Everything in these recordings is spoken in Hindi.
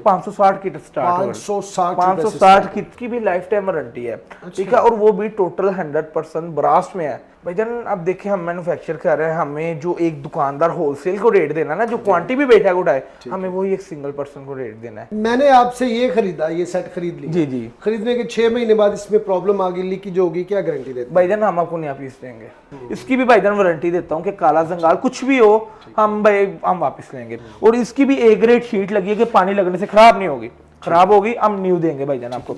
560 किट स्टार्ट है। 560 किट की भी लाइफ टाइम वारंटी है। ठीक है, और वो भी टोटल 100% ब्रास में है। भाईजान अब देखिए, हम मैन्युफैक्चर कर रहे हैं, हमें जो एक दुकानदार होलसेल को रेट देना ना, जो क्वांटिटी भी बैठा है उठाए, हमें वही एक सिंगल पर्सन को रेट देना है। मैंने आपसे ये खरीदा, ये सेट खरीद लिया जी। खरीदने के 6 महीने बाद इसमें प्रॉब्लम आ गई, लीकेज होगी, क्या गारंटी देते हैं? भाईजान हम आपको नया पीस देंगे, इसकी भी भाईजान वारंटी देता हूँ कि काला जंगाल कुछ भी हो हम वापस लेंगे। और इसकी भी ए ग्रेड शीट लगी है कि पानी लगने से खराब नहीं होगी, खराब होगी हम न्यू देंगे भाईजान आपको।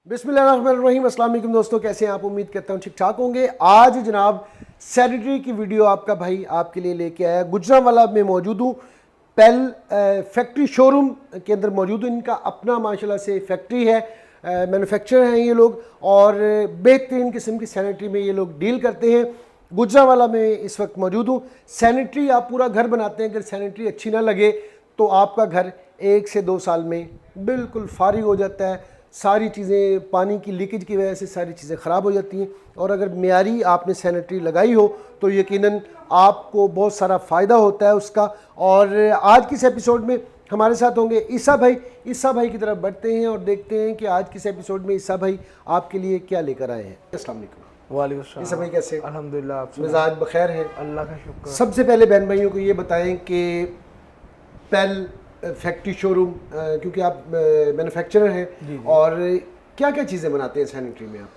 बिस्मिल्लाहिर्रहमानिर्रहीम, अस्सलाम वालेकुम दोस्तों, कैसे हैं आप? उम्मीद करता हूँ ठीक ठाक होंगे। आज जनाब सैनिटरी की वीडियो आपका भाई आपके लिए लेके आया। गुजरांवाला में मौजूद हूँ, पेल फैक्ट्री शोरूम के अंदर मौजूद हूँ। इनका अपना माशाल्लाह से फैक्ट्री है, मैन्युफैक्चरर हैं ये लोग, और बेहतरीन किस्म की सैनिटरी में ये लोग डील करते हैं। गुजरांवाला में इस वक्त मौजूद हूँ। सैनिटरी आप पूरा घर बनाते हैं, अगर सैनिटरी अच्छी ना लगे तो आपका घर 1 से 2 साल में बिल्कुल फारिग हो जाता है। सारी चीज़ें पानी की लीकेज की वजह से सारी चीज़ें ख़राब हो जाती हैं, और अगर मियारी आपने सैनिटरी लगाई हो तो यकीनन आपको बहुत सारा फ़ायदा होता है उसका। और आज किस एपिसोड में हमारे साथ होंगे ईसा भाई। ईसा भाई की तरफ बढ़ते हैं और देखते हैं कि आज किस एपिसोड में ईसा भाई आपके लिए क्या लेकर आए हैं। अस्सलाम वालेकुम। वालेकुम सलाम। ईसा भाई कैसे? अल्हम्दुलिल्लाह, आप मिजाज बखैर है? अल्लाह का शुक्र। सबसे पहले बहन भाइयों को ये बताएं कि पेल फैक्ट्री शोरूम, क्योंकि आप मैन्युफैक्चरर हैं, और क्या क्या चीज़ें बनाते हैं सैनिटरी में आप?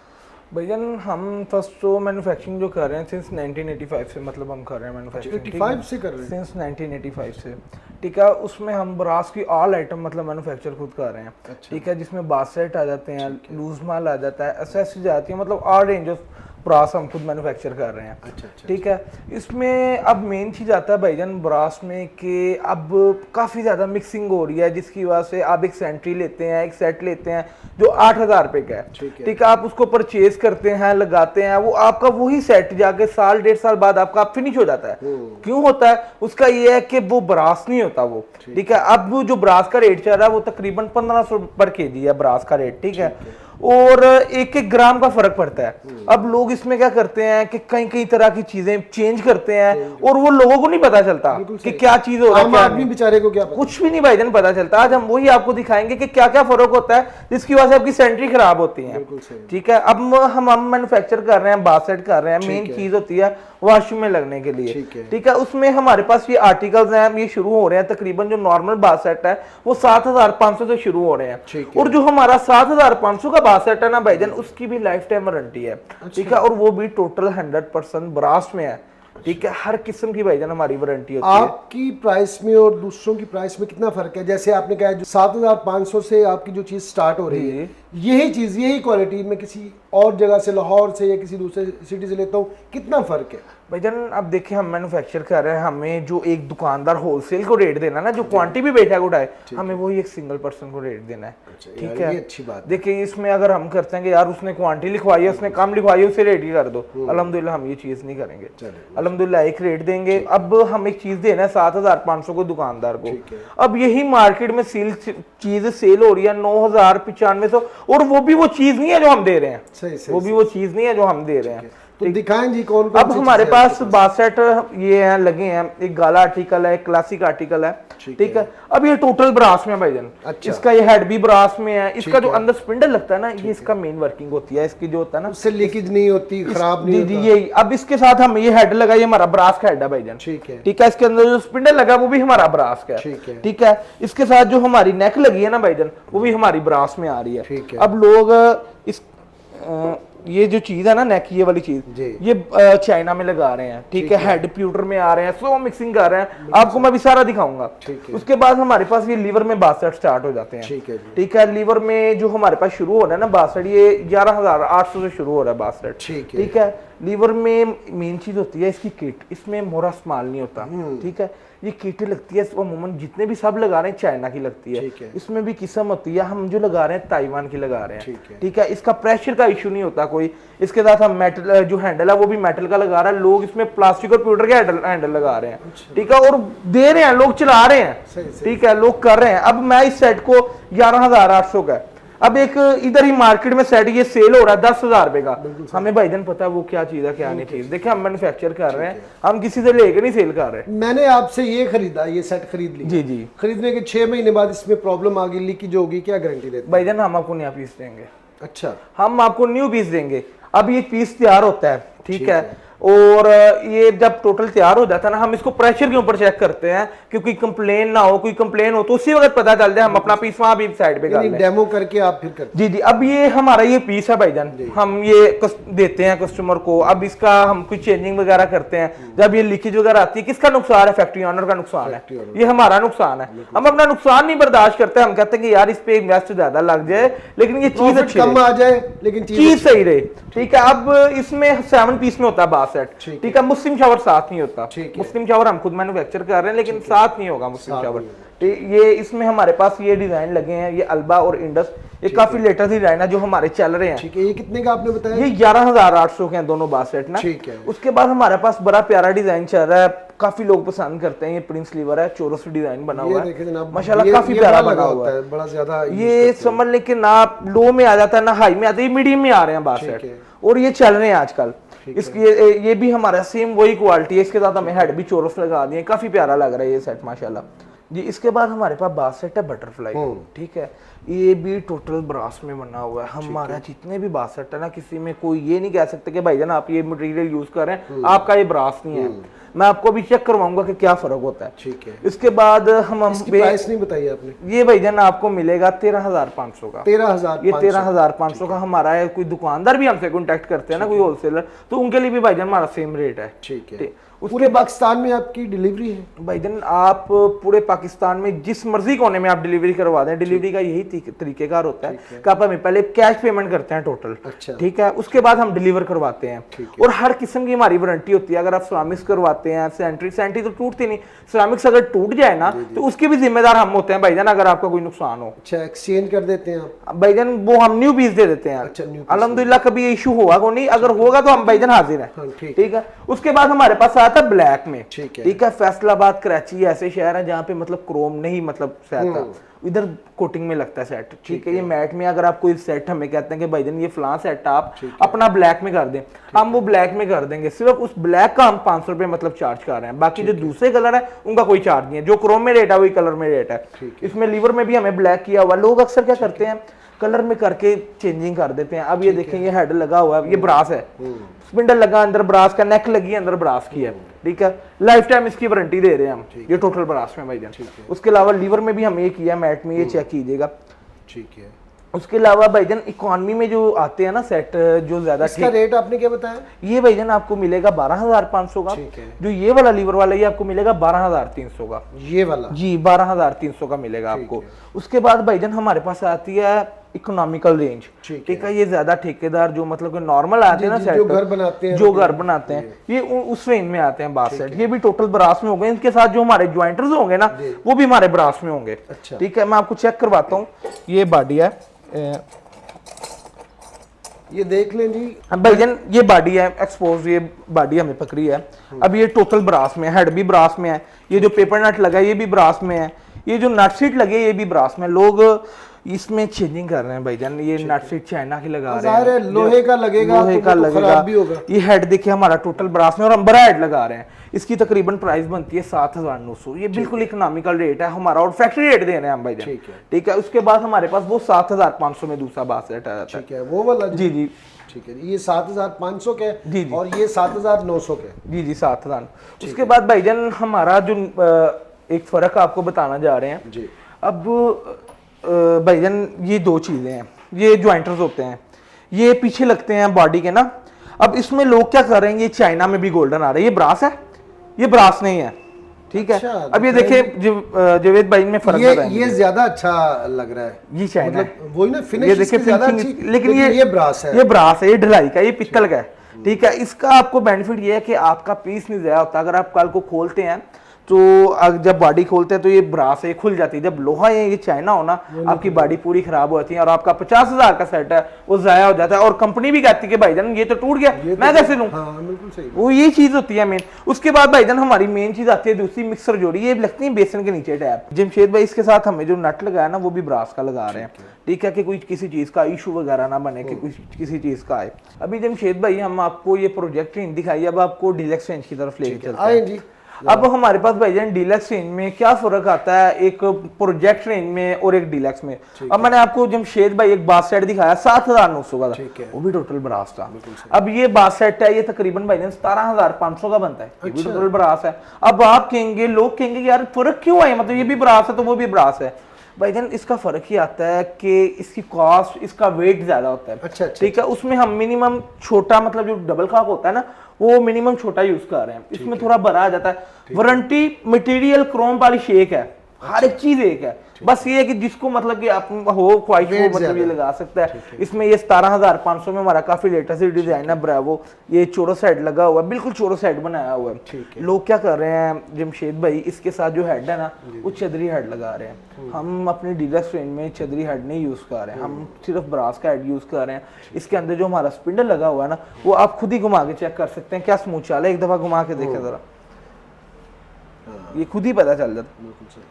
भाईजान हम फर्स्ट तो मैन्युफैक्चरिंग जो कर रहे हैं सिंस 1985 से, मतलब हम कर रहे हैं मैन्युफैक्चरिंग 85 से कर रहे हैं सिंस 1985 से। ठीक है, उसमें हम ब्रास की ऑल आइटम मतलब मैन्युफैक्चर खुद कर रहे हैं। ठीक है, जिसमें बास सेट आ जाते हैं, लूज माल आ जाता है, एसेसरीज आती है, मतलब ऑल रेंज ऑफ ब्रास हम खुद मैन्युफैक्चर कर रहे हैं। ठीक है, इसमें अब मेन चीज़ आता है भाईजान ब्रास में कि अब काफ़ी ज़्यादा मिक्सिंग हो रही है, जिसकी वजह से आप एक सैनिटरी लेते हैं, एक सेट लेते हैं जो 8,000 रुपये का है। ठीक है, आप उसको परचेज करते हैं, लगाते हैं, वो आपका वही सेट जाके साल 1.5 साल बाद आपका फिनिश हो जाता है। क्यों होता है? उसका ये है कि वो ब्रास नहीं होता वो। ठीक है, अब जो ब्रास का रेट चल रहा है वो तकरीबन 1500 पर केजी है ब्रास का रेट। ठीक है, और 1-1 ग्राम का फर्क पड़ता है। अब लोग इसमें क्या करते हैं कि कई कई तरह की चीजें चेंज करते हैं, और वो लोगों को नहीं पता चलता कि क्या चीज हो रहा है, आदमी बेचारे को क्या पता? कुछ भी नहीं भाईजान पता चलता। आज हम वही आपको दिखाएंगे कि क्या क्या फर्क होता है जिसकी वजह से आपकी सैनिटरी खराब होती है। ठीक है, अब हम मैन्युफैक्चर कर रहे हैं, बास सेट कर रहे हैं, मेन चीज होती है वॉशरूम में लगने के लिए। ठीक है, उसमें हमारे पास ये आर्टिकल्स हैं, ये शुरू हो रहे हैं तकरीबन जो नॉर्मल बास सेट है वो 7,500 से शुरू हो रहे हैं, और जो हमारा 7,500 का बास सेट है ना भाईजान, उसकी भी लाइफ टाइम वारंटी है। ठीक है, और वो भी टोटल 100% ब्रास में है। ठीक है, हर किस्म की भाईजान हमारी वारंटी होती है। आपकी प्राइस में और दूसरों की प्राइस में कितना फर्क है? जैसे आपने कहा जो 7,500 से आपकी जो चीज स्टार्ट हो रही है, यही चीज यही क्वालिटी में किसी और जगह से, लाहौर से या किसी दूसरे सिटी से लेता हूँ, कितना फर्क है? भाईजान अब देखिए, हम मैन्युफैक्चर कर रहे हैं, हमें जो एक दुकानदार होलसेल को रेट देना ना, जो क्वांटिटी भी बैठा है उठाए, हमें वही एक सिंगल पर्सन को रेट देना है। ठीक है, अच्छी बात। देखिए इसमें अगर हम करते हैं कि यार उसने क्वांटिटी लिखवाई है, उसने कम लिखवाई है, उसे रेट ही कर दो, अल्हम्दुलिल्लाह हम ये चीज नहीं करेंगे। अल्हम्दुलिल्लाह एक रेट देंगे। अब हम एक चीज देना है 7,500 को दुकानदार को, अब यही मार्केट में चीज सेल हो रही है 9,095, और वो भी वो चीज नहीं है जो हम दे रहे हैं, वो भी वो चीज नहीं है जो हम दे रहे हैं। तो दिखाएं जी कौन। अब हमारे पास बास सेट ये हैं लगे हैं, एक गाला आर्टिकल है, एक क्लासिक आर्टिकल है। ठीक है, अब ये टोटल ब्रास में भाईजान। इसका ये हेड भी ब्रास में है, इसका जो अंदर स्पिंडल लगता है ना, ये इसका मेन वर्किंग होती है, इसकी जो होता है ना, उससे लीकेज नहीं होती, खराब नहीं होता। यही। अब इसके साथ हम ये हेड लगा, ये हमारा ब्रास का हेड है भाईजान। ठीक है, इसके अंदर जो स्पिंडल लगा वो भी हमारा ब्रास का है। ठीक है, इसके साथ जो हमारी नेक लगी है ना भाईजान, वो भी हमारी ब्रास में आ रही है। अब लोग इस ये जो चीज है ना नेक, ये वाली चीज ये चाइना में लगा रहे हैं। ठीक है, हेड प्यूटर में आ रहे हैं, स्लो मिक्सिंग कर रहे हैं, आपको मैं भी सारा दिखाऊंगा। उसके बाद हमारे पास ये लीवर में बास सेट स्टार्ट हो जाते हैं। ठीक है, लीवर में जो हमारे पास शुरू हो रहा है ना बास सेट, ये 11,800 से शुरू हो रहा है बास सेट। ठीक है, लीवर में मेन चीज होती है इसकी किट, इसमें मोरा स्माल नहीं होता। ठीक है, ये किट लगती है अमूमन जितने भी सब लगा रहे हैं चाइना की लगती है, इसमें भी किस्म होती है, हम जो लगा रहे हैं ताइवान की लगा रहे हैं। ठीक है, इसका प्रेशर का इशू नहीं होता कोई। इसके साथ हम मेटल जो हैंडल है वो भी मेटल का लगा रहा है, लोग इसमें प्लास्टिक और प्यूटर के हैंडल लगा रहे हैं। ठीक है, और दे रहे हैं, लोग चला रहे हैं। ठीक है, लोग कर रहे हैं। अब मैं इस सेट को 11,800 का, अब एक इधर ही मार्केट में सेट ये सेल हो रहा है 10,000 रुपए का, हमें भाईजान पता है वो क्या चीज है क्या नहीं चीज। देखिए हम मैन्युफैक्चर कर रहे हैं, हम किसी से लेके नहीं सेल कर रहे। मैंने आपसे ये खरीदा, ये सेट खरीद लिया जी जी, खरीदने के 6 महीने बाद इसमें प्रॉब्लम आ गई, लीकेज होगी, क्या गारंटी देते हैं? भाईजान हम आपको नया पीस देंगे। अच्छा, हम आपको न्यू पीस देंगे। अब ये पीस तैयार होता है, ठीक है, और ये जब टोटल तैयार हो जाता है ना, हम इसको प्रेशर के ऊपर चेक करते हैं कि कोई कंप्लेन ना हो, कोई कंप्लेन हो तो उसी वक्त पता चल जाए, हम अपना पीस वहां भी साइड पे कर लें। डेमो करके आप फिर करते जी जी। अब ये हमारा ये पीस है भाईजान, हम ये देते हैं कस्टमर को। अब इसका हम कुछ चेंजिंग वगैरह करते हैं, जब ये लीकेज वगैरह आती है, किसका नुकसान है? फैक्ट्री ओनर का नुकसान है, ये हमारा नुकसान है। हम अपना नुकसान नहीं बर्दाश्त करते, हम कहते हैं कि यार इस पे इन्वेस्ट ज्यादा लग जाए लेकिन ये चीज अच्छी कम आ जाए लेकिन चीज सही रहे, ठीक है। अब इसमें 7 पीस में होता है बाथ सेट, ठीक है। मुस्लिम शावर साथ नहीं होता, मुस्लिम शावर हम खुद मैन्युफैक्चर कर रहे हैं लेकिन साथ नहीं होगा मुस्लिम शावर। ये इसमें हमारे पास ये डिजाइन लगे हैं, ये अल्बा और इंडस, ये काफी लेटेस्ट डिजाइन है जो हमारे चल रहे हैं। ठीक है, ये कितने का आपने बताया? ये 11,800 के हैं दोनों बाथ सेट ना, ठीक है। उसके बाद हमारे पास बड़ा प्यारा डिजाइन चल रहा है, काफी लोग पसंद करते हैं। ये प्रिंस लीवर है, चोरस डिजाइन बना हुआ है, माशाल्लाह काफी प्यारा बना हुआ है, बड़ा ज्यादा ये समझ लें कि ना लो में आ जाता है ना हाई में आता है, मीडियम में आ रहे हैं बाथ सेट और ये चल रहे हैं आजकल। इसकी ये भी हमारा सेम वही क्वालिटी है, इसके साथ हमें हेड भी चोरस लगा दिए, काफी प्यारा लग रहा है ये सेट माशाल्लाह जी। इसके बाद हमारे पास बाथ सेट है बटरफ्लाई, ठीक है। ये भी टोटल ब्रास में बना हुआ है। हमारा जितने भी बाथ सेट है ना, किसी में कोई ये नहीं कह सकते कि भाईजान आप ये मटेरियल यूज कर रहे हैं आपका ये ब्रास नहीं है। मैं आपको भी चेक करवाऊंगा कि क्या फर्क होता है, ठीक है। इसके बाद हम प्राइस नहीं बताई आपने। ये भाईजान आपको मिलेगा 13,500 का। 13,000, ये 13,500 का हमारा है। कोई दुकानदार भी हमसे कॉन्टेक्ट करते हैं ना, कोई होलसेलर, तो उनके लिए भी भाईजान हमारा सेम रेट है, ठीक है। पूरे पाकिस्तान में आपकी डिलीवरी है भाईजान? आप पूरे पाकिस्तान में जिस मर्जी कोने में आप डिलीवरी करवा दें, डिलीवरी का यही तरीकेकार होता है कि आप हमें पहले कैश पेमेंट करते हैं टोटल, अच्छा, ठीक है। उसके बाद हम डिलीवर करवाते हैं और हर किस्म की हमारी वारंटी होती है। अगर आप सिरामिक्स करवाते हैं, सेंट्री तो टूटती नहीं, सिरामिक्स अगर टूट जाए ना तो उसके भी जिम्मेदार हम होते हैं भाईजान, अगर आपका कोई नुकसान हो। अच्छा, एक्सचेंज कर देते हैं आप भाईजान? वो हम न्यू पीस दे देते हैं। अच्छा, अल्हम्दुलिल्लाह कभी इशू हुआ को नहीं, अगर होगा तो हम भाईजान हाजिर हैं, ठीक है। उसके बाद हमारे पास आता है ब्लैक में, ठीक है। फैसलाबाद, कराची ऐसे शहर है जहाँ पे मतलब क्रोम नहीं मतलब सहता, इधर कोटिंग में लगता है सेट, ठीक है। ये मैट में अगर आप कोई सेट हमें कहते हैं कि भाईजान ये फलां सेट आप अपना ब्लैक में कर दें, हम वो ब्लैक में कर देंगे। सिर्फ उस ब्लैक का हम 500 रुपए मतलब चार्ज कर रहे हैं, बाकी जो दूसरे कलर है उनका कोई चार्ज नहीं है। जो क्रोम में रेट है वही कलर में रेट है। इसमें लीवर में भी हमें ब्लैक किया हुआ। लोग अक्सर क्या करते हैं, कलर में करके चेंजिंग कर देते हैं। अब ये देखें, ये हेड लगा हुआ है, ये ब्रास है, स्पिंडल लगा अंदर ब्रास का, नेक लगी अंदर ब्रास की है, ठीक है। लाइफ टाइम इसकी वारंटी दे रहे हैं हम, ये टोटल ब्रास में भाईजान। उसके अलावा लीवर में भी हमें ये किया, मैट में ये चेक कीजिएगा, ठीक है। उसके अलावा भाईजान इकोनॉमी में जो आते हैं ना सेट, जो ज्यादा इसका रेट आपने क्या बताया? ये भाईजान आपको मिलेगा 12,500 का। जो ये वाला लीवर वाला ये आपको मिलेगा 12,300 का, ये वाला जी 12,300 का मिलेगा आपको। उसके बाद भाईजान हमारे पास आती है इकोनॉमिकल रेंज, ठीक है। ये ज्यादा ठेकेदार जो मतलब नॉर्मल आते हैं ना सेट, जो घर बनाते हैं, ये उस रेंज में आते हैं बाथ सेट। ये भी टोटल ब्रास में होंगे, इनके साथ जो हमारे ज्वाइंटर्स होंगे ना वो भी हमारे ब्रास में होंगे, ठीक है। मैं आपको चेक करवाता हूँ। ये बॉडी है, ये देख लें जी भाईजान, ये बॉडी है एक्सपोज, ये बॉडी हमें पकड़ी है। अब ये टोटल ब्रास में, हेड भी ब्रास में है, ये जो पेपर नट लगा है ये भी ब्रास में है, ये जो नट सीट लगे ये भी ब्रास में। लोग इसमें चेंजिंग कर रहे हैं भाईजान, ये नट सीट चाइना की लगा रहे हैं, लोहे का लगेगा, लोहे का लगेगा भी होगा। ये हेड देखिए हमारा टोटल ब्रास में और हम बड़ा हेड लगा रहे हैं। इसकी तकरीबन प्राइस बनती है 7,900। ये बिल्कुल इकोनॉमिकल रेट है हमारा और फैक्ट्री रेट दे रहे हैं हम भाईजान, ठीक है। उसके बाद हमारे पास वो 7,500 में दूसरा बाथ सेट आ जाता है, ठीक है, वो वाला जी जी, ठीक है। ये 7,500 के जी और ये 7,900 के जी जी 7,000। उसके बाद भाईजान हमारा जो एक फर्क आपको बताना जा रहे हैं जी। अब भाईजान ये दो चीजें हैं, ये ज्वाइंटर्स होते हैं, ये पीछे लगते हैं बॉडी के ना। अब इसमें लोग क्या कर रहे हैं, ये चाइना में भी गोल्डन आ रहा है, ये ब्रास है, ये ब्रास नहीं है, ठीक है। अच्छा, अब ये देखिए जवेद भाई में फर्क ये ज्यादा अच्छा लग रहा है, ये चाइना मतलब वही ना फिनिश, ये देखिए लेकिन ये ब्रास है, ये ढलाई का, ये पित्तल का है, ठीक है। इसका आपको बेनिफिट ये है कि आपका पीस नहीं ज़ाया होता। अगर आप कल को खोलते हैं तो जब बॉडी खोलते हैं तो ये ब्रास है, खुल जाती है। जब लोहा है ये चाइना हो ना, आपकी बॉडी पूरी खराब हो जाती है और आपका 50,000 का सेट है वो जाया हो जाता है। और कंपनी भी कहती है कि भाईजान ये तो टूट गया, मैं कैसे लूं? हाँ, बिल्कुल सही। वो ये चीज होती है मेन। उसके बाद भाईजान हमारी मेन चीज आती है दूसरी, मिक्सर जोड़ी। ये लगती है बेसन के नीचे टैप। जमशेद भाई इसके साथ हमें जो नट लगाया ना वो भी ब्रास का लगा रहे हैं, ठीक है, कि कोई किसी चीज का इशू वगैरह ना बने, कि कुछ किसी चीज का आए। अभी जमशेद भाई हम आपको ये प्रोजेक्ट रेंज दिखाई, अब आपको डीलक्स रेंज की तरफ लेके चलते हैं जी। अब हमारे पास भाईजान डीलक्स रेंज में क्या फर्क आता है एक प्रोजेक्ट रेंज में और एक डीलक्स में। अब मैंने आपको जमशेद भाई एक बास सेट दिखाया 7,900 का था, वो भी टोटल ब्रास था। अब ये बास सेट है, ये तकरीबन भाईजान 17,500 का बनता है, ये भी टोटल ब्रास है। अब आप कहेंगे, लोग कहेंगे यार फर्क क्यों है, मतलब ये भी ब्रास है तो वो भी ब्रास है। भाईजान इसका फर्क ही आता है कि इसकी कॉस्ट, इसका वेट ज्यादा होता है। अच्छा, ठीक है, उसमें हम मिनिमम छोटा, मतलब जो डबल कॉक होता है ना वो मिनिमम छोटा यूज कर रहे हैं, इसमें थोड़ा बड़ा आ जाता है। वारंटी मटेरियल क्रोम पॉलिश एक है, हर एक चीज एक है, बस ये है कि जिसको मतलब कि आप हो ख्वाहिश हो मतलब ये लगा सकता है। इसमें ये 17,500 में हमारा काफी लेटेस्ट डिजाइन है ब्रावो, ये चोरस हेड लगा हुआ है, बिल्कुल चोरस हेड बनाया हुआ है। लोग क्या कर रहे हैं जमशेद भाई, इसके साथ जो हेड है ना वो चदरी हेड लगा रहे हैं। हम अपनी डीलक्स रेंज में चदरी हेड नहीं यूज कर रहे हैं, हम सिर्फ ब्रास का हेड यूज कर रहे हैं। इसके अंदर जो हमारा स्पिंडल लगा हुआ है ना वो आप खुद ही घुमा के चेक कर सकते हैं क्या स्मूथ चाल है, एक दफा घुमा के देखें जरा, ये खुद ही पता चल जाता है।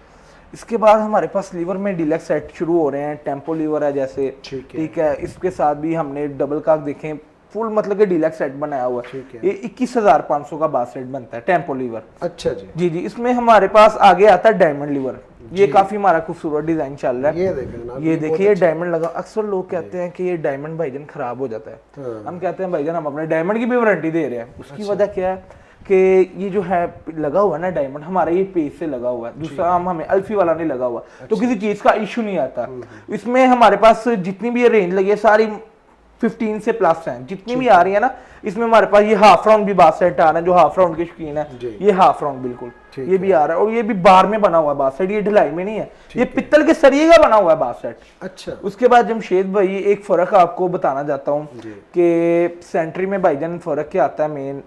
इसके बाद हमारे पास लीवर में डीलक्स सेट शुरू हो रहे हैं, टेम्पो लीवर है जैसे, ठीक है। इसके साथ भी हमने डबल कॉक देखें, फुल मतलब कि डीलक्स सेट बनाया हुआ है। ये 21,500 का बास सेट बनता है टेम्पो लीवर। अच्छा जी जी जी। इसमें हमारे पास आगे आता है डायमंड लीवर, ये काफी हमारा खूबसूरत डिजाइन चल रहा है। ये देखिए ये डायमंड लगा। अक्सर लोग कहते हैं कि ये डायमंड भाईजान खराब हो जाता है, हम कहते हैं भाईजान हम अपने डायमंड की भी वारंटी दे रहे हैं। उसकी वजह क्या है कि ये जो है लगा हुआ है ना डायमंड, हमारा ये पेज से लगा हुआ है, दूसरा हमें अल्फी वाला नहीं लगा हुआ, तो किसी चीज का इशू नहीं आता। इसमें हमारे पास जितनी भी ये रेंज लगी है सारी 15 से प्लस हैं, जितनी भी आ रही है ना। इसमें हमारे पास ये हाफ राउंड भी बास सेट आ रहा है, जो हाफ राउंड के शौकीन है ये हाफ राउंड बिल्कुल ये भी आ रहा है। और ये भी बार में बना हुआ है बास सेट, ये ढलाई में नहीं है, ये पित्तल के सरिये का बना हुआ है बास सेट। अच्छा। उसके उसके बाद जमशेद भाई एक फर्क आपको बताना चाहता हूँ कि सेंट्री में भाईजान फर्क क्या आता है, मेन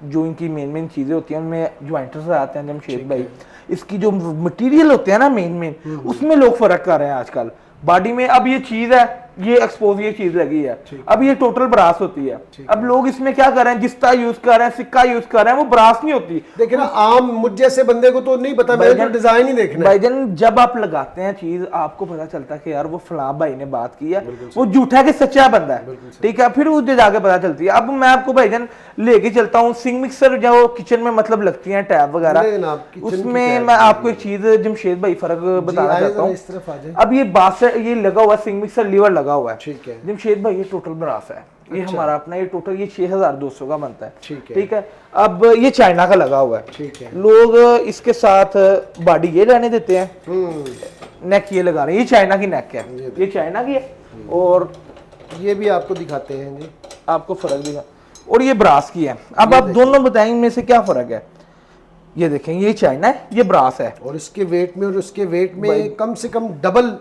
जो इनकी मेन चीजें होती हैं उनमें ज्वाइंटर्स आते हैं जमशेद भाई। इसकी जो मटेरियल होते हैं ना मेन उसमें लोग फर्क कर रहे हैं आजकल बॉडी में। अब ये चीज है, ये एक्सपोज ये चीज लगी है, अब ये टोटल ब्रास होती है। अब लोग इसमें क्या कर रहे हैं, जिस्ता यूज कर रहे हैं, सिक्का यूज कर रहे हैं, वो ब्रास नहीं होती। देखिए ना, आम मुझ जैसे बंदे को तो नहीं पता, मैंने तो डिजाइन ही देखना है। भाईजान जब आप लगाते हैं चीज आपको पता चलता है कि यार वो फलां भाई ने बात की है, वो झूठा के सच्चा बंदा है, ठीक है, फिर उसे जाके पता चलती है। अब मैं आपको भाईजान लेके चलता हूँ सिंग मिक्सर जो किचन में मतलब लगती है टैब वगैरह, उसमें मैं आपको एक चीज जमशेद भाई फर्क बताना चाहता हूँ। अब ये बास ये लगा हुआ सिंग मिक्सर लीवर लगा हुआ है, ठीक है जमशेद भाई, ये टोटल ब्रास है। ये हमारा अपना ये टोटल ये 6,200 का बनता है, ठीक है। अब ये चाइना का लगा हुआ है, ठीक है। लोग इसके साथ बॉडी ये रहने देते हैं, नेक ये लगा रहे हैं, ये चाइना की नेक है, ये चाइना की है। और ये भी आपको दिखाते हैं जी, आपको फर्क दिखा, और ये ब्रास की है। अब आप दोनों बताएं इनमें से क्या फर्क है। ये देखें ये चाइना है, ये ब्रास है, और इसके वेट में और उसके वेट में कम से कम डबल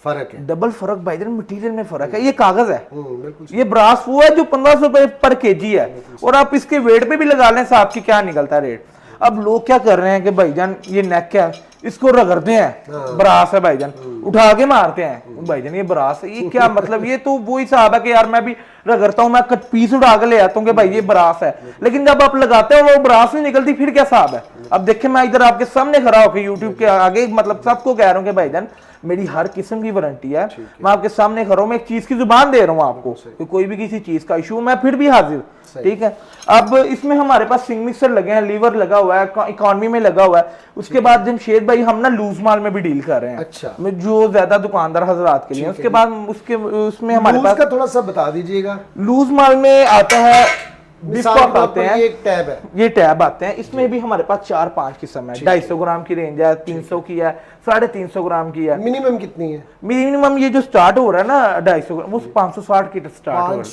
फर्क है। डबल फर्क भाईजान, मटेरियल में फर्क है। ये कागज है, बिल्कुल। ये ब्रास वो है जो 1,500 रुपए पर केजी है, और आप इसके वेट पे भी लगा लें साहब की क्या निकलता है रेट। अब लोग क्या कर रहे हैं कि भाईजान ये नेक है, इसको रगड़ते हैं, ब्रास है भाईजान, उठा के मारते हैं, भाईजान ये ब्रास है, ये क्या मतलब। ये तो वो हिसाब है कि यार मैं भी रगड़ता हूँ, मैं कट पीस उठा के ले आता हूँ कि भाई ये ब्रास है, लेकिन जब आप लगाते हो वो ब्रास नहीं निकलती, फिर क्या हिसाब है। अब देखिए मैं इधर आपके सामने खड़ा होकर यूट्यूब के आगे मतलब सबको कह रहा हूँ कि भाईजान मेरी हर किस्म की वारंटी है, मैं आपके सामने खड़ा हूं, मैं एक चीज की जुबान दे रहा हूं आपको कि कोई भी किसी चीज का इशू मैं फिर भी हाजिर, ठीक है। अब इसमें हमारे पास सिंग मिक्सर लगे हैं, लीवर लगा हुआ है, इकोनॉमी में लगा हुआ है। उसके बाद जमशेद भाई हम ना लूज माल में भी डील कर रहे हैं, अच्छा, जो ज्यादा दुकानदार हजरात के लिए। उसके बाद उसमें हमारे पास का थोड़ा सा बता दीजिएगा। लूज माल में आता है बिस्कॉट आते हैं, ये टैब है, ये टैब आते हैं। इसमें भी हमारे पास 4-5 किस्म है, 250 ग्राम की रेंज है, 300 की है, 350 ग्राम की है। मिनिमम कितनी है? मिनिमम ये जो स्टार्ट हो रहा है ना 250 ग्राम, वो 560 की स्टार्ट हो रही है,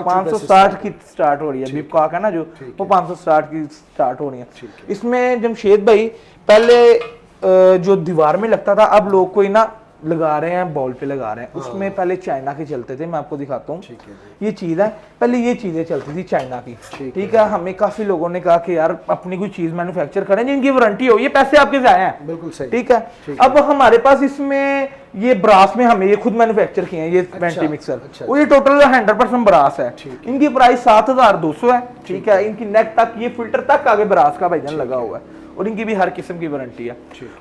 560 की स्टार्ट हो रही है। बिपकॉक है ना जो, वो 560 की स्टार्ट हो रही है। इसमें जमशेद भाई पहले जो दीवार में लगता था, अब लोग कोई ना लगा रहे हैं, बॉल पे लगा रहे हैं। उसमें पहले चाइना के चलते थे, मैं आपको दिखाता हूँ। ये चीज़ है, पहले ये चीज़ें चलती थी चाइना की, ठीक है। हमें काफ़ी लोगों ने कहा कि यार अपनी कोई चीज़ मैन्युफैक्चर करें जिनकी वारंटी हो, ये पैसे आपके जाए हैं, बिल्कुल सही, ठीक है। अब हमारे पास इसमें ये ब्रास में हमें ये खुद मैन्युफैक्चर किए हैं ये वेंटी मिक्सर, और ये टोटल 100% ब्रास है। इनकी प्राइस 7200 है, ठीक है। इनकी नेक तक, ये फिल्टर तक आगे ब्रास का भाईजान लगा हुआ है, और इनकी भी हर किस्म की वारंटी है।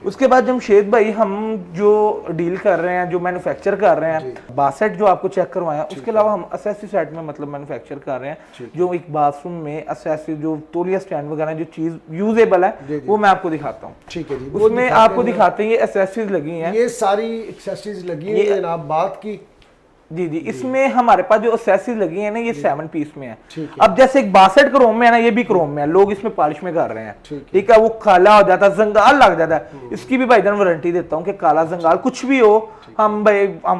उसके बाद जमशेद भाई हम जो डील कर रहे हैं, जो मैन्युफैक्चर कर रहे हैं, बासेट जो आपको चेक करवाया, उसके अलावा हम एसेसरी सेट में मतलब मैन्युफैक्चर कर रहे हैं, जो एक बाथरूम में एसेसरी जो तौलिया स्टैंड वगैरह जो चीज यूजेबल है वो मैं आपको दिखाता हूँ। ठीक है जी, उसमें आपको दिखाते हैं ये एसेसरीज लगी हैं, ये सारी एक्सेसरीज लगी हैं जनाब। बात की जी जी, इसमें हमारे पास जो एक्सेसरीज लगी है ना, ये 7 पीस में है। अब जैसे एक बासेट क्रोम में है ना, ये भी क्रोम में है, लोग इसमें पॉलिश में कर रहे हैं, ठीक है। वो काला हो जाता है, जंगाल लग जाता है, इसकी भी भाईजान वारंटी देता हूँ कि काला जंगाल कुछ भी हो हम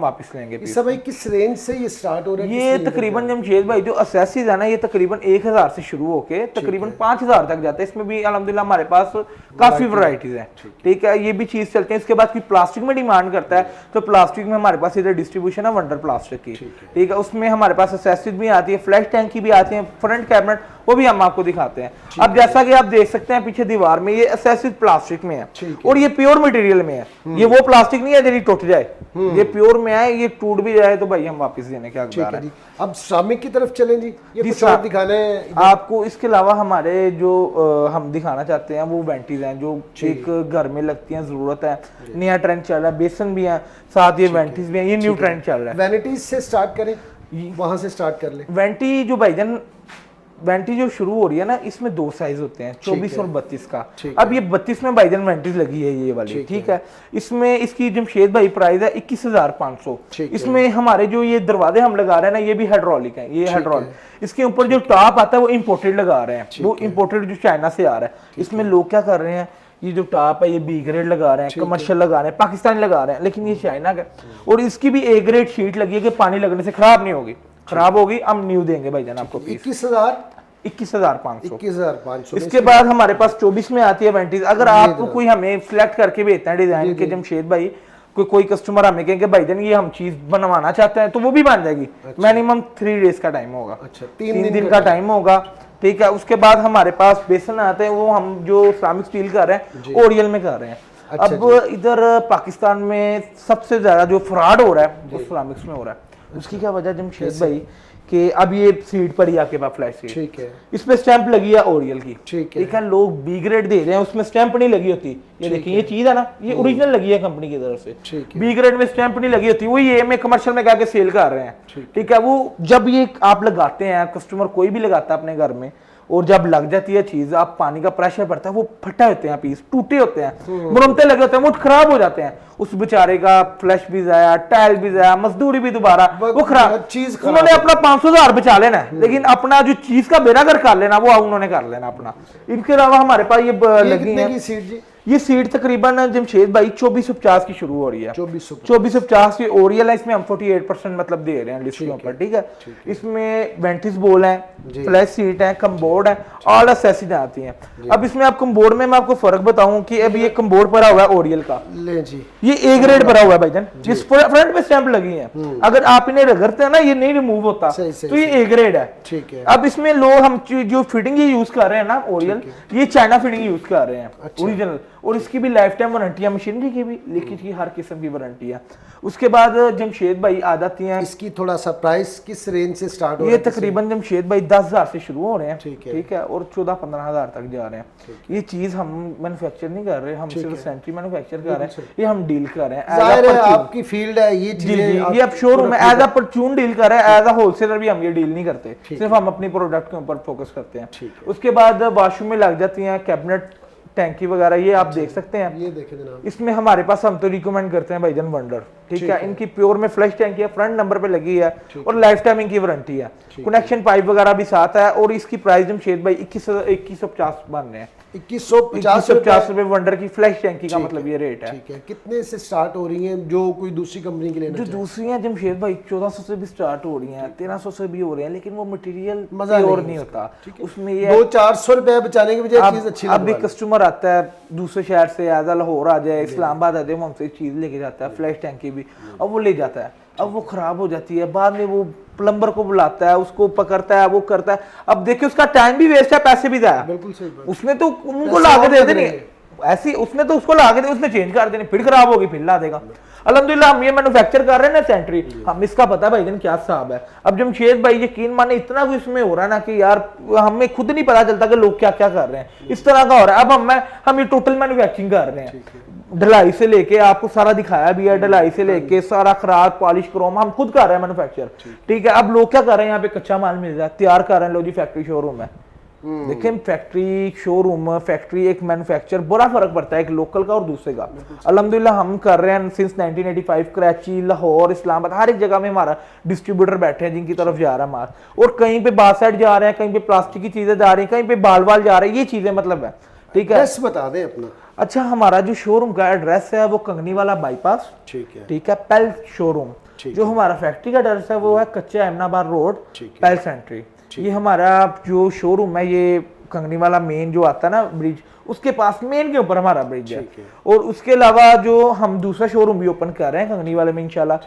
वापस लेंगे। इस भाई किस रेंज से ये स्टार्ट हो रहा है? ये तकरीबन जमशेद भाई जो एक्सेसरीज है ना, ये तकरीबन 1000 से शुरू होके तकरीबन 5000 तक जाता है। इसमें भी अल्हम्दुलिल्लाह हमारे पास काफी वैरायटीज है, ठीक है। ये भी चीज चलते हैं। इसके बाद की प्लास्टिक में डिमांड करता है, तो प्लास्टिक में हमारे पास इधर डिस्ट्रीब्यूशन है वंडर प्लास्टिक की, ठीक है। उसमें हमारे पास एक्सेसरीज भी आती है, फ्लैश टैंक की भी आती है, फ्रंट कैबिनेट, वो भी हम आपको दिखाते हैं। अब जैसा कि आप देख सकते हैं पीछे दीवार में, ये एक्सेसरीज प्लास्टिक में है, और ये प्योर मटेरियल में है। ये वो प्लास्टिक नहीं है जो टूट जाए, ये प्योर में है। ये टूट भी जाए तो भाई हम वापस देने के हकदार हैं। अब श्रमिक की तरफ चलें जी, ये कुछ और दिखाना है आपको। इसके अलावा हमारे जो हम दिखाना चाहते हैं वो वेंटीज हैं, जो एक घर में लगती हैं, जरूरत है, नया ट्रेंड चल रहा है। बेसन भी है, साथ ये वेंटीज भी हैं, ये न्यू ट्रेंड चल रहा है। वैनिटीज से स्टार्ट करें, वहां से स्टार्ट कर लें। वेंटी जो भाईजान, वेंटी जो शुरू हो रही है ना, इसमें 2 साइज होते हैं, 24 और 32 का। अब ये 32 में भाईजान वेंटीज लगी है ये वाली, ठीक है। इसमें इसकी जमशेद भाई प्राइस है 21,500। इसमें हमारे जो ये दरवाजे हम लगा रहे हैं ना, ये भी हाइड्रोलिक है, ये हाइड्रोलिक। इसके ऊपर जो टॉप आता है वो इम्पोर्टेड लगा रहे हैं, वो इम्पोर्टेड जो चाइना से आ रहा है। इसमें लोग क्या कर रहे हैं, ये जो टॉप है ये बी ग्रेड लगा रहे हैं, कमर्शियल लगा रहे हैं, पाकिस्तानी लगा रहे हैं, लेकिन ये चाइना का, और इसकी भी ए ग्रेड शीट लगी है कि पानी लगने से खराब नहीं होगी। खराब होगी हम न्यू देंगे भाईजान आपको। 21,500। इसके बाद हमारे पास 24 में आती है वेंटीज। अगर आप कोई हमें सिलेक्ट करके भेजते हैं डिजाइन के जमशेद भाई, कोई कस्टमर हमें कहेंगे भाईजान ये हम चीज बनवाना चाहते हैं, तो वो भी बन जाएगी। मिनिमम 3 डेज का टाइम होगा, 3 दिन का टाइम होगा, ठीक है। उसके बाद हमारे पास बेसन आते हैं, वो हम जो इस्लामिक स्टील कर रहे हैं ओरियल में कर रहे हैं। अब इधर पाकिस्तान में सबसे ज्यादा जो फ्रॉड हो रहा है वो इस्लामिक्स में हो रहा है। उसकी क्या वजह जमशेद भाई कि अब ये सीट पर ही आपके पास फ्लैश सीट, ठीक है, इस पे स्टैंप लगी है ओरियल की, ठीक है। लोग बी ग्रेड दे रहे हैं, उसमें स्टैंप नहीं लगी होती। ये देखिए ये चीज है ना, ये ओरिजिनल लगी है कंपनी की तरफ से, बी ग्रेड में स्टैंप नहीं लगी होती, वो ये में कमर्शियल में जाके सेल कर रहे हैं, ठीक है। वो जब ये आप लगाते हैं, कस्टमर कोई भी लगाता है अपने घर में, और जब लग जाती है चीज, आप पानी का प्रेशर पड़ता है, वो फटे होते हैं, पीस टूटे होते हैं, मुरम्मते लगे होते हैं, वो खराब हो जाते हैं। उस बेचारे का फ्लैश भी जाया, टाइल भी जाया, मजदूरी भी दोबारा, वो खराब चीज। उन्होंने अपना 500,000 बचा लेना है, लेकिन अपना जो चीज का बेरागर कर लेना वो उन्होंने कर लेना अपना। इनके अलावा हमारे पास ये लगी है, ये सीट तकरीबन जमशेद भाई 2450 की शुरू हो रही है, 2450 की ओरियल है। इसमें हम 48% मतलब दे रहे हैं लिस्ट के ऊपर, ठीक है। इसमें वेंटिस बोल है, फ्लैश सीट है, कमबोर्ड है, ऑल एक्सेसरीज आती हैं। अब इसमें आप कमबोर्ड में मैं आपको फर्क बताऊं कि अब ये कमबोर्ड पड़ा हुआ है ओरियल का, ले जी, ये ए ग्रेड भरा हुआ है भाईजान, जिस फ्रंट पे स्टैंप लगी है, अगर आप इन्हें रगड़ते हैं ना ये नहीं रिमूव होता, तो ये ए ग्रेड है, ठीक है। अब इसमें लोग हम जो फिटिंग ये यूज कर रहे हैं ना ओरियल, ये चाइना फिटिंग यूज कर रहे हैं ओरिजिनल, और इसकी भी लाइफ टाइम वारंटी है, मशीनरी की भी, लिखी की हर किस्म की वारंटी है। उसके बाद जमशेद भाई आ जाती हैं, इसकी थोड़ा सा प्राइस किस रेंज से स्टार्ट हो रहा है? ये तकरीबन जमशेद भाई 10,000 से शुरू हो रहे हैं, ठीक है, और 14-15,000 तक जा रहे हैं। ये चीज हम मैन्युफैक्चर नहीं कर रहे, हम सिर्फ सेंट्री मैन्युफैक्चर कर रहे हैं, ये हम डील कर रहे हैं। जाहिर है आपकी फील्ड है ये चीजें, ये अब शोरूम में एज अ परचून डील कर रहे हैं, एज अ होलसेलर भी हम ये डील नहीं करते, सिर्फ हम अपनी प्रोडक्ट के ऊपर फोकस करते हैं। उसके बाद वॉशरूम में लग जाती हैं कैबिनेट, टैंकी वगैरह, ये आप देख सकते हैं, ये देखें जनाब। इसमें हमारे पास हम तो रिकमेंड करते हैं भाईजान वंडर, ठीक है। इनकी प्योर में फ्लैश टैंकी है, फ्रंट नंबर पे लगी है, और लाइफ टाइम इनकी वारंटी है, कनेक्शन पाइप वगैरह भी साथ है। और इसकी प्राइस जमशेद भाई 2150 बन रहे हैं, 2150 रुपए वंडर की फ्लैश टैंकी का मतलब ये रेट है, ठीक है। कितने से स्टार्ट हो रही है जो कोई दूसरी कंपनी के लिए? जो दूसरी है जमशेद भाई 1400 से भी स्टार्ट हो रही हैं, 1300 से भी हो रहे हैं, लेकिन वो मटेरियल मजा और नहीं होता उसमें। ये 200-400 रुपए बचाने की बजाय चीज अच्छी। अब भी कस्टमर आता है दूसरे शहर से एज लाहौर आ जाए, इस्लामाबाद आ जाए, वो हमसे चीज़ लेके जाता है, फ्लैश टैंकी भी, अब वो ले जाता है, अब वो ख़राब हो जाती है, बाद में वो प्लम्बर को बुलाता है, उसको पकड़ता है, वो करता है। अब देखिए उसका टाइम भी वेस्ट है, पैसे भी जाया। बिल्कुल सही बात। उसने तो उनको ला के दे देनी ऐसी, उसने तो उसको ला के दे, उसने चेंज कर देनी, फिर खराब होगी फिर ला देगा। अल्हम्दुलिल्लाह हम ये मैन्युफैक्चर कर रहे हैं ना सेंट्री, हम इसका पता है भाईजान क्या हिसाब है। अब जमशेद भाई यकीन माने इतना कुछ इसमें हो रहा है ना कि यार हमें खुद नहीं पता चलता कि लोग क्या क्या कर रहे हैं, इस तरह का हो रहा है। अब हम ये टोटल मैन्युफैक्चरिंग कर रहे हैं, ढलाई से लेके आपको सारा दिखाया भी है, ढलाई से लेके सारा खराद पॉलिश क्रोम हम खुद कर रहे हैं मैन्युफैक्चर, ठीक है। अब लोग क्या कर रहे हैं, यहाँ पे कच्चा माल मिल रहा है, तैयार कर रहे हैं, लो जी फैक्ट्री शोरूम है। देखिए फैक्ट्री शोरूम, फैक्ट्री एक मैन्युफैक्चर, बड़ा फर्क पड़ता है एक लोकल का और दूसरे का। अल्हम्दुलिल्लाह हम कर रहे हैं सिंस 1985, कराची, लाहौर, इस्लामाबाद, हर एक जगह में हमारा डिस्ट्रीब्यूटर बैठे हैं जिनकी तरफ जा रहा है माल। और कहीं पे बासाइड जा रहे हैं, कहीं पे प्लास्टिक की चीजें जा रही हैं, कहीं पे बाल बाल जा रहे हैं, ये चीजें मतलब है, ठीक है। एड्रेस बता दें अपना। अच्छा, हमारा जो शोरूम का एड्रेस है वो कंगनी वाला बाईपास, ठीक है, पेल शोरूम। जो हमारा फैक्ट्री का एड्रेस है वो है कच्चा एमनाबाद रोड, पेल सेंट्री। ये हमारा जो शोरूम है ये कंगनी वाला मेन जो आता है ना ब्रिज, उसके पास मेन के ऊपर हमारा ब्रिज है। और उसके अलावा जो हम दूसरा शोरूम भी ओपन कर रहे हैं कंगनी वाले में इंशाल्लाह,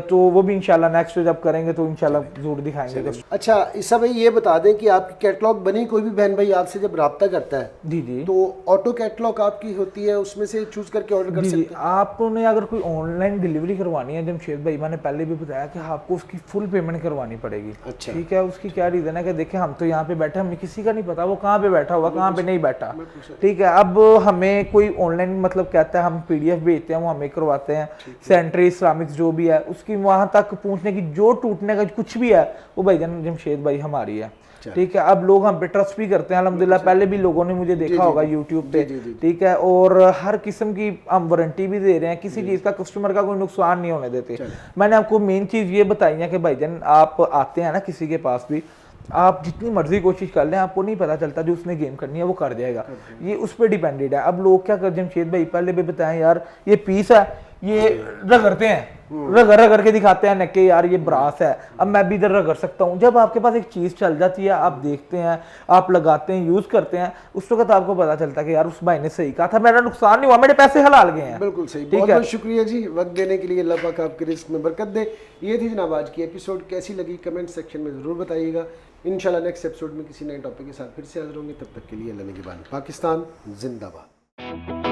तो वो भी इंशाल्लाह नेक्स्ट जब करेंगे तो इंशाल्लाह जरूर दिखाएंगे। अच्छा ईसा भाई ये बता दें कि आपकी कैटलॉग बनी, कोई भी बहन भाई आपसे जब रब्ता करता है जी जी, तो ऑटो कैटलॉग आपकी होती है, उसमें से चूज करके ऑर्डर कर सकते हैं। आपने अगर कोई ऑनलाइन डिलीवरी करवानी है, जमशेद भाई मैंने पहले भी बताया कि आपको उसकी फुल पेमेंट करवानी पड़ेगी। अच्छा, ठीक है। उसकी क्या रीजन है कि देखिए हम तो यहाँ पे बैठे, हमें किसी का नहीं पता वो कहाँ पे बैठा हुआ, कहाँ पे नहीं बैठा, ठीक है। अब हमें कोई ऑनलाइन मतलब कहता है, हम पीडीएफ भेजते हैं, वो हमें करवाते हैं, सेंट्री इस्लामिक्स जो भी है उसकी वहां तक पहुंचने की, जो टूटने का कुछ भी है वो भाईजान जमशेद भाई हमारी है, ठीक है। अब लोग हम पे ट्रस्ट भी करते हैं अल्हम्दुलिल्लाह, पहले भी लोगों ने मुझे देखा होगा यूट्यूब पे, ठीक है। और हर किस्म की हम वारंटी भी दे रहे हैं, किसी चीज का कस्टमर का कोई नुकसान नहीं होने देते। मैंने आपको मेन चीज ये बताई है कि भाईजान आप आते हैं ना किसी के पास भी, आप जितनी मर्जी कोशिश कर लें, आपको नहीं पता चलता जो उसने गेम करनी है वो कर जाएगा, ये उस पर डिपेंडेड है। अब लोग क्या कर, जमशेद भाई पहले भी बताएं यार ये पीस है, ये रगड़ते हैं, रगड़ के दिखाते हैं कि यार ये ब्रास है, अब मैं भी इधर रगड़ सकता हूँ। जब आपके पास एक चीज चल जाती है, आप देखते हैं, आप लगाते हैं, यूज करते हैं, उस वक्त आपको पता चलता है कि यार उस भाई ने सही कहा था, मेरा नुकसान नहीं हुआ, मेरे पैसे हलाल गए हैं। बिल्कुल सही, बहुत बहुत शुक्रिया जी वक्त देने के लिए, अल्लाह पाक आपके रिस्क में बरकत दे। ये थी जनाब आज की एपिसोड, कैसी लगी कमेंट सेक्शन में जरूर बताइएगा। इंशाल्लाह नेक्स्ट एपिसोड में किसी नए टॉपिक के साथ फिर से हाजिर होंगे, तब तक के लिए अल्लाह निगहबान। पाकिस्तान जिंदाबाद।